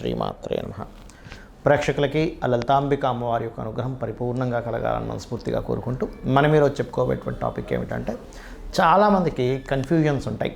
శ్రీమాత్రే నమః. ప్రేక్షకులకి ఆ లలితాంబిక అమ్మవారి యొక్క అనుగ్రహం పరిపూర్ణంగా కలగాలని మనస్ఫూర్తిగా కోరుకుంటూ మనం ఈరోజు చెప్పుకోబోయేటువంటి టాపిక్ ఏమిటంటే, చాలామందికి కన్ఫ్యూజన్స్ ఉంటాయి.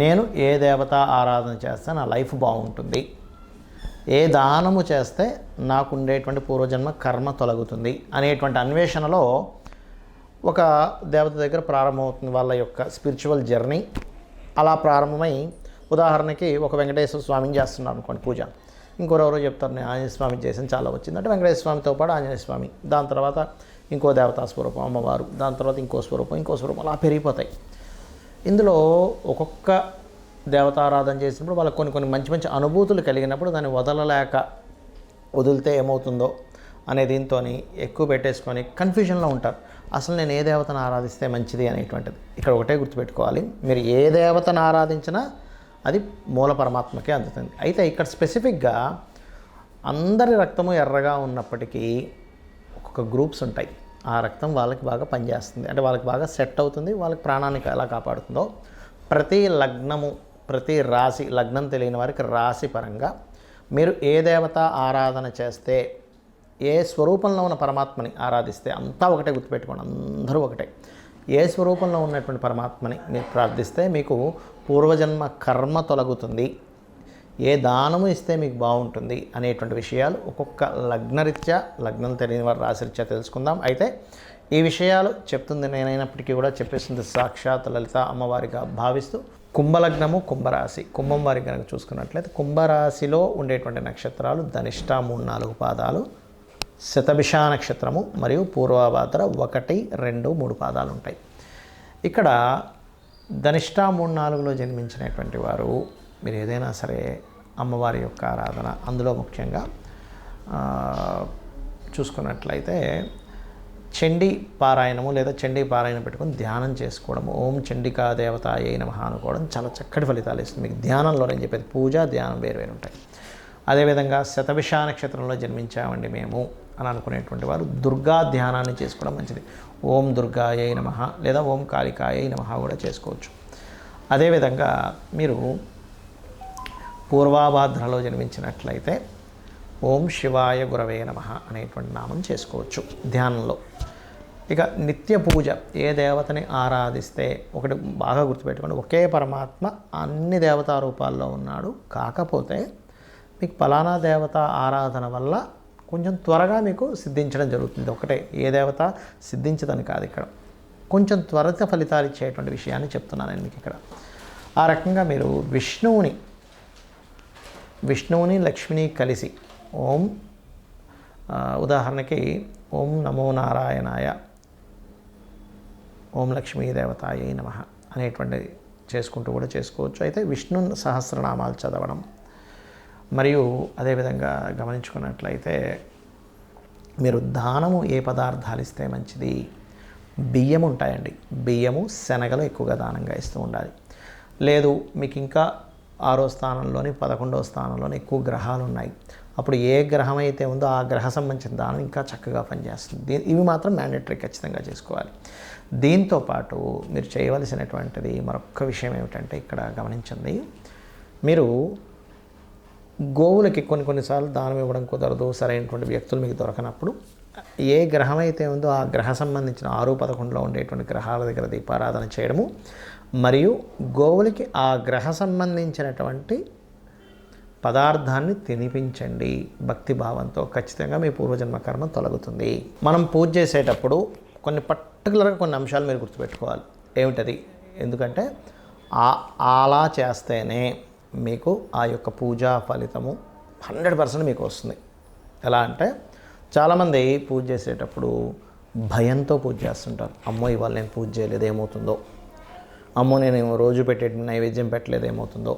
నేను ఏ దేవత ఆరాధన చేస్తే నా లైఫ్ బాగుంటుంది, ఏ దానము చేస్తే నాకు ఉండేటువంటి పూర్వజన్మ కర్మ తొలగుతుంది అనేటువంటి అన్వేషణలో ఒక దేవత దగ్గర ప్రారంభమవుతుంది వాళ్ళ యొక్క స్పిరిచువల్ జర్నీ. అలా ప్రారంభమై ఉదాహరణకి ఒక వెంకటేశ్వర స్వామిని చేస్తున్నారు అనుకోండి పూజ, ఇంకోరెవరో చెప్తారు నేను ఆంజనేయ స్వామిని చేసాను చాలా వచ్చిందంటే వెంకటేశ్వర స్వామితో పాటు ఆంజనేయ స్వామి, దాని తర్వాత ఇంకో దేవతా స్వరూపం అమ్మవారు, దాని తర్వాత ఇంకో స్వరూపం అలా పెరిగిపోతాయి. ఇందులో ఒక్కొక్క దేవతారాధన చేసినప్పుడు వాళ్ళకి కొన్ని మంచి మంచి అనుభూతులు కలిగినప్పుడు దాన్ని వదిలితే ఏమవుతుందో అనే దీంతో ఎక్కువ పెట్టేసుకొని కన్ఫ్యూజన్లో ఉంటారు. అసలు నేను ఏ దేవతను ఆరాధిస్తే మంచిది అనేటువంటిది ఇక్కడ ఒకటే గుర్తుపెట్టుకోవాలి. మీరు ఏ దేవతను ఆరాధించినా అది మూల పరమాత్మకే అందుతుంది. అయితే ఇక్కడ స్పెసిఫిక్గా అందరి రక్తము ఎర్రగా ఉన్నప్పటికీ ఒక్కొక్క గ్రూప్స్ ఉంటాయి. ఆ రక్తం వాళ్ళకి బాగా పనిచేస్తుంది, అంటే వాళ్ళకి బాగా సెట్ అవుతుంది, వాళ్ళకి ప్రాణాన్ని ఎలా కాపాడుతుందో ప్రతి లగ్నము, ప్రతి రాశి, లగ్నం తెలియని వారికి రాశి పరంగా మీరు ఏ దేవత ఆరాధన చేస్తే, ఏ స్వరూపంలో ఉన్న పరమాత్మని ఆరాధిస్తే అంతా ఒకటే గుర్తుపెట్టుకోండి, అందరూ ఒకటే. ఏ స్వరూపంలో ఉన్నటువంటి పరమాత్మని మీరు ప్రార్థిస్తే మీకు పూర్వజన్మ కర్మ తొలగుతుంది, ఏ దానము ఇస్తే మీకు బాగుంటుంది అనేటువంటి విషయాలు ఒక్కొక్క లగ్నరీత్యా, లగ్నం తెలియని వారి రాశిరీత్యా తెలుసుకుందాం. అయితే ఈ విషయాలు చెప్తుంది నేనైనప్పటికీ కూడా చెప్పేస్తుంది సాక్షాత్ లలిత అమ్మవారిగా భావిస్తూ, కుంభలగ్నము కుంభరాశి, కుంభం వారికి కనుక చూసుకున్నట్లయితే కుంభరాశిలో ఉండేటువంటి నక్షత్రాలు ధనిష్ట 3-4 పాదాలు, శతభిష నక్షత్రము మరియు పూర్వభాద్ర 1, 2, 3 పాదాలు ఉంటాయి. ఇక్కడ ధనిష్ట 3-4లో జన్మించినటువంటి వారు మీరు ఏదైనా సరే అమ్మవారి యొక్క ఆరాధన, అందులో ముఖ్యంగా చూసుకున్నట్లయితే చండీ పారాయణము లేదా చండీ పారాయణం పెట్టుకొని ధ్యానం చేసుకోవడము, ఓం చండికా దేవతాయై నమః అనుకోవడం చాలా చక్కటి ఫలితాలు ఇస్తుంది. మీకు ధ్యానంలో నేను చెప్పేది పూజ ధ్యానం వేరు ఉంటాయి. అదేవిధంగా శతభిష నక్షత్రంలో జన్మించామండి మేము అని అనుకునేటువంటి వారు దుర్గా ధ్యానాన్ని చేసుకోవడం మంచిది. ఓం దుర్గాయై నమః లేదా ఓం కాళికాయై నమః కూడా చేసుకోవచ్చు. అదేవిధంగా మీరు పూర్వభాద్రలో జన్మించినట్లయితే ఓం శివాయ గురవే నమః అనేటువంటి నామం చేసుకోవచ్చు ధ్యానంలో. ఇక నిత్య పూజ, ఏ దేవతని ఆరాధిస్తే ఒకటి బాగా గుర్తుపెట్టుకోండి, ఒకే పరమాత్మ అన్ని దేవతా రూపాల్లో ఉన్నాడు. కాకపోతే మీకు ఫలానా దేవత ఆరాధన వల్ల కొంచెం త్వరగా మీకు సిద్ధించడం జరుగుతుంది. ఒకటే, ఏ దేవత సిద్ధించదని కాదు, ఇక్కడ కొంచెం త్వరిత ఫలితాలు ఇచ్చేటువంటి విషయాన్ని చెప్తున్నాను నేను మీకు ఇక్కడ. ఆ రకంగా మీరు విష్ణువుని లక్ష్మిని కలిసి ఓం, ఉదాహరణకి ఓం నమో నారాయణాయ, ఓం లక్ష్మీ దేవతాయై నమః అనేటువంటిది చేసుకుంటూ కూడా చేసుకోవచ్చు. అయితే విష్ణు సహస్రనామాలు చదవడం, మరియు అదేవిధంగా గమనించుకున్నట్లయితే మీరు దానము ఏ పదార్థాలు ఇస్తే మంచిది, బియ్యం ఉంటాయండి, బియ్యము శనగలు ఎక్కువగా దానంగా ఇస్తూ ఉండాలి. లేదు మీకు ఇంకా 6వ స్థానంలోని 11వ స్థానంలోని ఎక్కువ గ్రహాలు ఉన్నాయి, అప్పుడు ఏ గ్రహం అయితే ఉందో ఆ గ్రహ సంబంధించిన దానం ఇంకా చక్కగా పనిచేస్తుంది. ఇవి మాత్రం మ్యాండేటరీ ఖచ్చితంగా చేసుకోవాలి. దీంతోపాటు మీరు చేయవలసినటువంటిది మరొక విషయం ఏమిటంటే, ఇక్కడ గమనించండి, మీరు గోవులకి కొన్నిసార్లు దానం ఇవ్వడం కుదరదు, సరైనటువంటి వ్యక్తులు మీకు దొరకనప్పుడు ఏ గ్రహం అయితే ఉందో ఆ గ్రహ సంబంధించిన 6, 11లో ఉండేటువంటి గ్రహాల దగ్గర దీపారాధన చేయడము, మరియు గోవులకి ఆ గ్రహ సంబంధించినటువంటి పదార్థాన్ని తినిపించండి భక్తి భావంతో. ఖచ్చితంగా మీ పూర్వజన్మ కర్మ తొలగుతుంది. మనం పూజ చేసేటప్పుడు కొన్ని అంశాలు మీరు గుర్తుపెట్టుకోవాలి. ఏమిటది? ఎందుకంటే అలా చేస్తేనే మీకు ఆ యొక్క పూజా ఫలితము 100% మీకు వస్తుంది. ఎలా అంటే, చాలామంది పూజ చేసేటప్పుడు భయంతో పూజ చేస్తుంటారు. అమ్మో ఇవాళ నేను పూజ చేయలేదు ఏమవుతుందో, అమ్మో నేను రోజు పెట్టే నైవేద్యం పెట్టలేదు ఏమవుతుందో,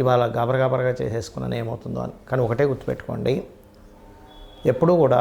ఇవాళ గాబరగా చేసేసుకున్నాను ఏమవుతుందో అని. కానీ ఒకటే గుర్తుపెట్టుకోండి, ఎప్పుడూ కూడా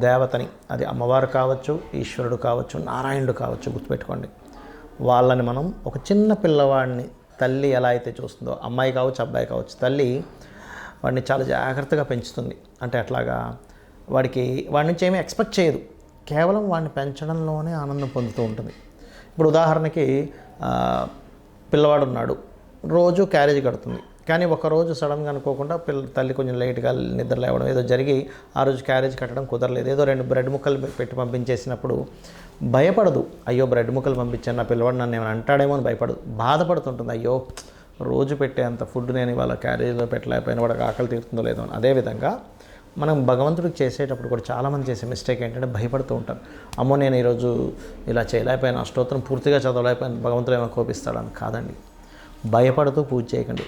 దేవతని, అది అమ్మవారు కావచ్చు, ఈశ్వరుడు కావచ్చు, నారాయణుడు కావచ్చు, గుర్తుపెట్టుకోండి, వాళ్ళని మనం ఒక చిన్న పిల్లవాడిని తల్లి ఎలా అయితే చూస్తుందో, అమ్మాయి కావచ్చు అబ్బాయి కావచ్చు, తల్లి వాడిని చాలా జాగ్రత్తగా పెంచుతుంది. అంటే అట్లాగా వాడి నుంచి ఏమీ ఎక్స్పెక్ట్ చేయదు, కేవలం వాడిని పెంచడంలోనే ఆనందం పొందుతూ ఉంటుంది. ఇప్పుడు ఉదాహరణకి పిల్లవాడు ఉన్నాడు, రోజు క్యారేజ్ కడుతుంది, కానీ ఒకరోజు సడన్గా అనుకోకుండా తల్లి కొంచెం లేట్గా నిద్ర లేవడం ఏదో జరిగి ఆ రోజు క్యారేజ్ కట్టడం కుదరలేదు, ఏదో 2 బ్రెడ్ ముక్కలు పెట్టి పంపించేసినప్పుడు భయపడదు. అయ్యో బ్రెడ్ ముక్కలు పంపించాను, నా పిల్లవాడు నన్ను ఏమైనా అంటాడేమో అని భయపడదు, బాధపడుతుంటుంది. అయ్యో రోజు పెట్టే అంత ఫుడ్ నేను ఇవాళ క్యారేజ్లో పెట్టలేకపోయినా వాడికి ఆకలి తీరుతుందో లేదో అని. అదేవిధంగా మనం భగవంతుడికి చేసేటప్పుడు కూడా చాలామంది చేసే మిస్టేక్ ఏంటంటే భయపడుతూ ఉంటారు. అమ్మో నేను ఈరోజు ఇలా చేయలేకపోయాను, అష్టోత్తరం పూర్తిగా చదవలేకపోయాను, భగవంతుడు ఏమైనా కోపిస్తాడని. కాదండి, భయపడుతూ పూజ చేయకండి.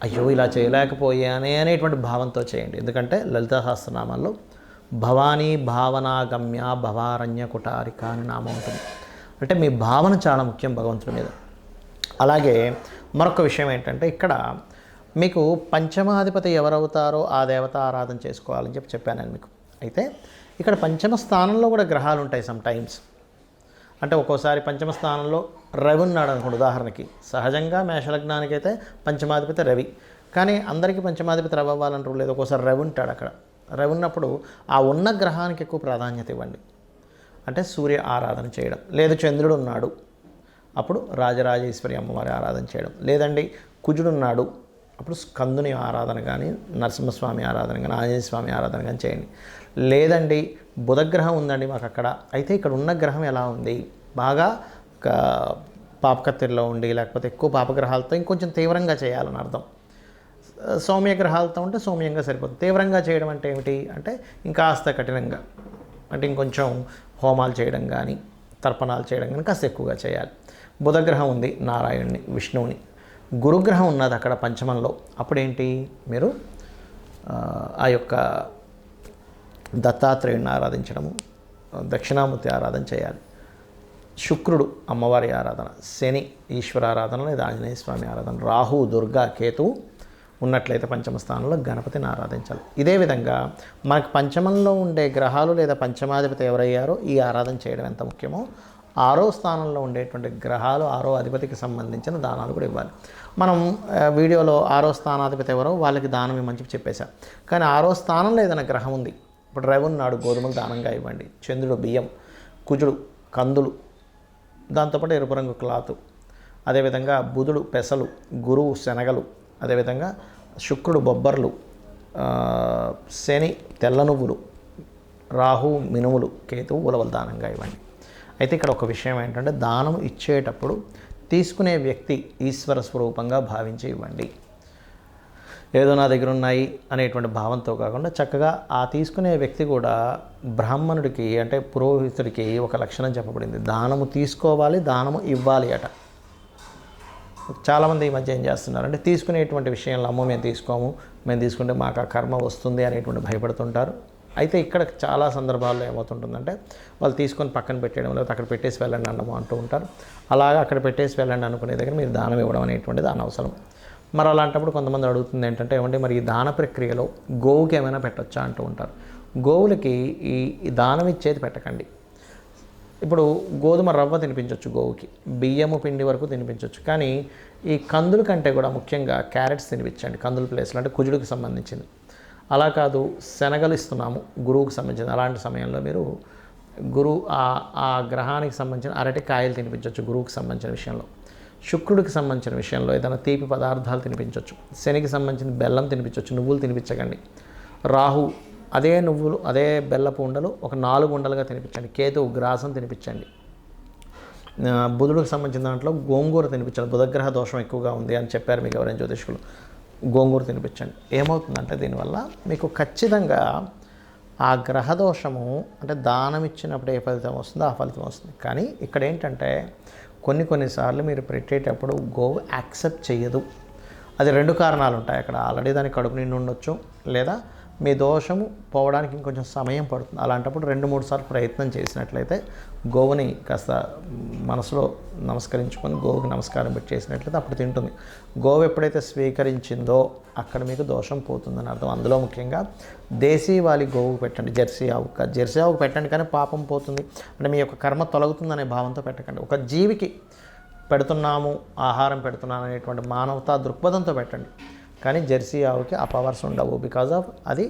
అయ్యో ఇలా చేయలేకపోయానే అనేటువంటి భావంతో చేయండి. ఎందుకంటే లలితా సహస్రనామాల్లో భవానీ భావనాగమ్య భవారణ్య కుటారిక అని నామం ఉంటుంది. అంటే మీ భావన చాలా ముఖ్యం భగవంతుడి మీద. అలాగే మరొక విషయం ఏంటంటే ఇక్కడ మీకు పంచమాధిపతి ఎవరవుతారో ఆ దేవత ఆరాధన చేసుకోవాలని చెప్పాను మీకు. అయితే ఇక్కడ పంచమ స్థానంలో కూడా గ్రహాలు ఉంటాయి సమ్ టైమ్స్. అంటే ఒక్కోసారి పంచమ స్థానంలో రవి ఉన్నాడు అనుకోండి. ఉదాహరణకి సహజంగా మేషలగ్నానికి అయితే పంచమాధిపతి రవి, కానీ అందరికీ పంచమాధిపతి రవి అవ్వాలని రూల్ లేదు. ఒక్కోసారి రవి ఉంటాడు అక్కడ. రవి ఉన్నప్పుడు ఆ ఉన్న గ్రహానికి ఎక్కువ ప్రాధాన్యత ఇవ్వండి. అంటే సూర్య ఆరాధన చేయడం, లేదు చంద్రుడు ఉన్నాడు అప్పుడు రాజరాజేశ్వరి అమ్మవారి ఆరాధన చేయడం, లేదండి కుజుడు ఉన్నాడు అప్పుడు స్కందుని ఆరాధన కానీ నరసింహస్వామి ఆరాధన కానీ ఆంజనేయ స్వామి ఆరాధన కానీ చేయండి. లేదండి బుధగ్రహం ఉందండి మాకు అక్కడ, అయితే ఇక్కడ ఉన్న గ్రహం ఎలా ఉంది, బాగా పాపకత్తిరిలో ఉండి లేకపోతే ఎక్కువ పాపగ్రహాలతో ఇంకొంచెం తీవ్రంగా చేయాలని అర్థం. సౌమ్య గ్రహాలతో ఉంటే సౌమ్యంగా సరిపోతుంది. తీవ్రంగా చేయడం అంటే ఏమిటి అంటే ఇంకాస్త కఠినంగా, అంటే ఇంకొంచెం హోమాలు చేయడం కానీ తర్పణాలు చేయడం కానీ కాస్త ఎక్కువగా చేయాలి. బుధగ్రహం ఉంది నారాయణుని విష్ణువుని, గురుగ్రహం ఉన్నది అక్కడ పంచమంలో, అప్పుడేంటి మీరు ఆ యొక్క దత్తాత్రేయుని ఆరాధించడము, దక్షిణామూర్తి ఆరాధన చేయాలి. శుక్రుడు అమ్మవారి ఆరాధన, శని ఈశ్వర ఆరాధన లేదా ఆంజనేయ స్వామి ఆరాధన, రాహు దుర్గా కేతువు ఉన్నట్లయితే పంచమ స్థానంలో గణపతిని ఆరాధించాలి. ఇదే విధంగా మనకు పంచమంలో ఉండే గ్రహాలు లేదా పంచమాధిపతి ఎవరయ్యారో ఈ ఆరాధన చేయడం ఎంత ముఖ్యమో 6వ స్థానంలో ఉండేటువంటి గ్రహాలు 6వ అధిపతికి సంబంధించిన దానాలు కూడా ఇవ్వాలి. మనం వీడియోలో 6వ స్థానాధిపతి ఎవరో వాళ్ళకి దానం ఇవ్వమని చెప్పేశాం. కానీ 6వ స్థానంలో ఏదైనా గ్రహం ఉంది, ఇప్పుడు రవి ఉన్నాడు గోధుమలు దానంగా ఇవ్వండి, చంద్రుడు బియ్యం, కుజుడు కందులు, దాంతోపాటు ఎరుపు రంగు క్లాతు, అదేవిధంగా బుధుడు పెసలు, గురువు శనగలు, అదేవిధంగా శుక్రుడు బొబ్బర్లు, శని తెల్ల నువ్వులు, రాహు మినుములు, కేతువు ఉలవలు దానంగా ఇవ్వండి. అయితే ఇక్కడ ఒక విషయం ఏంటంటే దానం ఇచ్చేటప్పుడు తీసుకునే వ్యక్తి ఈశ్వర స్వరూపంగా భావించి ఇవ్వండి. ఏదో నా దగ్గర ఉన్నాయి అనేటువంటి భావంతో కాకుండా చక్కగా ఆ తీసుకునే వ్యక్తి కూడా బ్రాహ్మణుడికి అంటే పురోహితుడికి ఒక లక్షణం చెప్పబడింది, దానము తీసుకోవాలి దానము ఇవ్వాలి అట. చాలామంది ఈ మధ్య ఏం చేస్తున్నారంటే తీసుకునేటువంటి విషయంలో అమ్మో మేము తీసుకోము, మేము తీసుకుంటే మాకు ఆ కర్మ వస్తుంది అనేటువంటి భయపడుతుంటారు. అయితే ఇక్కడ చాలా సందర్భాల్లో ఏమవుతుంటుందంటే వాళ్ళు తీసుకొని పక్కన పెట్టేయడం లేకపోతే అక్కడ పెట్టేసి వెళ్ళండి అన్నము అంటూ ఉంటారు. అలాగా అక్కడ పెట్టేసి వెళ్ళండి అనుకునే దగ్గర మీరు దానం ఇవ్వడం అనేటువంటిది అనవసరం. మరి అలాంటప్పుడు కొంతమంది అడుగుతుంది ఏంటంటే ఏమంటే మరి ఈ దాన ప్రక్రియలో గోవుకి ఏమైనా పెట్టొచ్చా అంటూ ఉంటారు. గోవులకి ఈ దానం ఇచ్చేది పెట్టకండి. ఇప్పుడు గోధుమ రవ్వ తినిపించవచ్చు గోవుకి, బియ్యము పిండి వరకు తినిపించవచ్చు, కానీ ఈ కందుల కంటే కూడా ముఖ్యంగా క్యారెట్స్ తినిపించండి కందుల ప్లేస్లో, అంటే కుజుడికి సంబంధించింది. అలా కాదు శనగలు ఇస్తున్నాము గురువుకి సంబంధించిన, అలాంటి సమయంలో మీరు ఆ గ్రహానికి సంబంధించిన అరటికాయలు తినిపించవచ్చు గురువుకి సంబంధించిన విషయంలో. శుక్రుడికి సంబంధించిన విషయంలో ఏదైనా తీపి పదార్థాలు తినిపించవచ్చు. శనికి సంబంధించిన బెల్లం తినిపించవచ్చు, నువ్వులు తినిపించకండి. రాహు అదే నువ్వులు అదే బెల్లపు ఉండలు ఒక 4 ఉండలుగా తినిపించండి. కేతువు గ్రాసం తినిపించండి. బుధుడికి సంబంధించిన దాంట్లో గోంగూర తినిపించండి. బుధగ్రహ దోషం ఎక్కువగా ఉంది అని చెప్పారు మీకు ఎవరైనా జ్యోతిష్కులు, గోంగూర తినిపించండి. ఏమవుతుందంటే దీనివల్ల మీకు ఖచ్చితంగా ఆ గ్రహదోషము అంటే దానం ఇచ్చినప్పుడు ఏ ఫలితం వస్తుందో ఆ ఫలితం వస్తుంది. కానీ ఇక్కడ ఏంటంటే కొన్నిసార్లు మీరు పెట్టేటప్పుడు గోవు యాక్సెప్ట్ చేయదు. అది 2 కారణాలు ఉంటాయి అక్కడ. ఆల్రెడీ దానికి కడుపు నిండి ఉండొచ్చు, లేదా మీ దోషము పోవడానికి ఇంకొంచెం సమయం పడుతుంది. అలాంటప్పుడు 2-3 సార్లు ప్రయత్నం చేసినట్లయితే గోవుని కాస్త మనసులో నమస్కరించుకొని గోవుకి నమస్కారం పెట్టి చేసినట్లయితే అప్పుడు తింటుంది. గోవు ఎప్పుడైతే స్వీకరించిందో అక్కడ మీకు దోషం పోతుందని అర్థం. అందులో ముఖ్యంగా దేశీవాలి గోవుకు పెట్టండి, జెర్సీ ఆవుకు పెట్టండి, కానీ పాపం పోతుంది అంటే మీ యొక్క కర్మ తొలగుతుందనే భావంతో పెట్టకండి. ఒక జీవికి పెడుతున్నాము ఆహారం పెడుతున్నాను అనేటువంటి మానవతా దృక్పథంతో పెట్టండి. కానీ జెర్సీ ఆవుకి ఆ పవర్స్ ఉండవు, బికాజ్ ఆఫ్ అది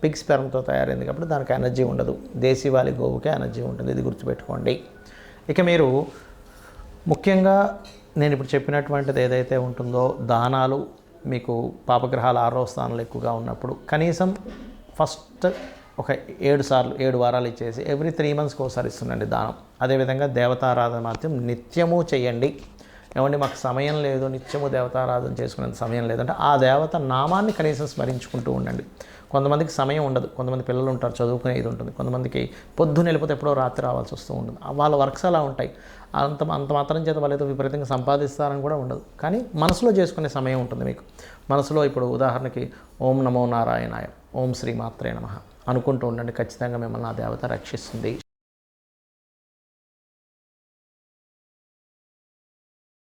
పిగ్ స్పెర్మ్తో తయారైంది కాబట్టి దానికి ఎనర్జీ ఉండదు. దేశీవాలి గోవుకే ఎనర్జీ ఉంటుంది, ఇది గుర్తుపెట్టుకోండి. ఇక మీరు ముఖ్యంగా నేను ఇప్పుడు చెప్పినటువంటిది ఏదైతే ఉంటుందో దానాలు మీకు పాపగ్రహాలు 6వ స్థానంలో ఎక్కువగా ఉన్నప్పుడు కనీసం ఫస్ట్ ఒక 7 వారాలు ఇచ్చేసి ఎవ్రీ 3 మంత్స్కి ఒకసారి ఇస్తుండండి దానం. అదేవిధంగా దేవతారాధన మాత్రం నిత్యము చేయండి. ఏమండి మాకు సమయం లేదు, నిత్యము దేవతారాధన చేసుకునేంత సమయం లేదంటే ఆ దేవత నామాన్ని కనీసం స్మరించుకుంటూ ఉండండి. కొంతమందికి సమయం ఉండదు, కొంతమంది పిల్లలు ఉంటారు, చదువుకునే ఇది ఉంటుంది, కొంతమందికి పొద్దున్న వెళ్ళిపోతే ఎప్పుడో రాత్రి రావాల్సి వస్తూ ఉంటుంది. వాళ్ళ వర్క్స్ అలా ఉంటాయి. అంత మాత్రం చేత వాళ్ళు ఏదో విపరీతంగా సంపాదిస్తారని కూడా ఉండదు, కానీ మనసులో చేసుకునే సమయం ఉంటుంది మీకు. మనసులో ఇప్పుడు ఉదాహరణకి ఓం నమో నారాయణాయ, ఓం శ్రీ మాత్రే నమః అనుకుంటూ ఉండండి. ఖచ్చితంగా మిమ్మల్ని ఆ దేవత రక్షిస్తుంది.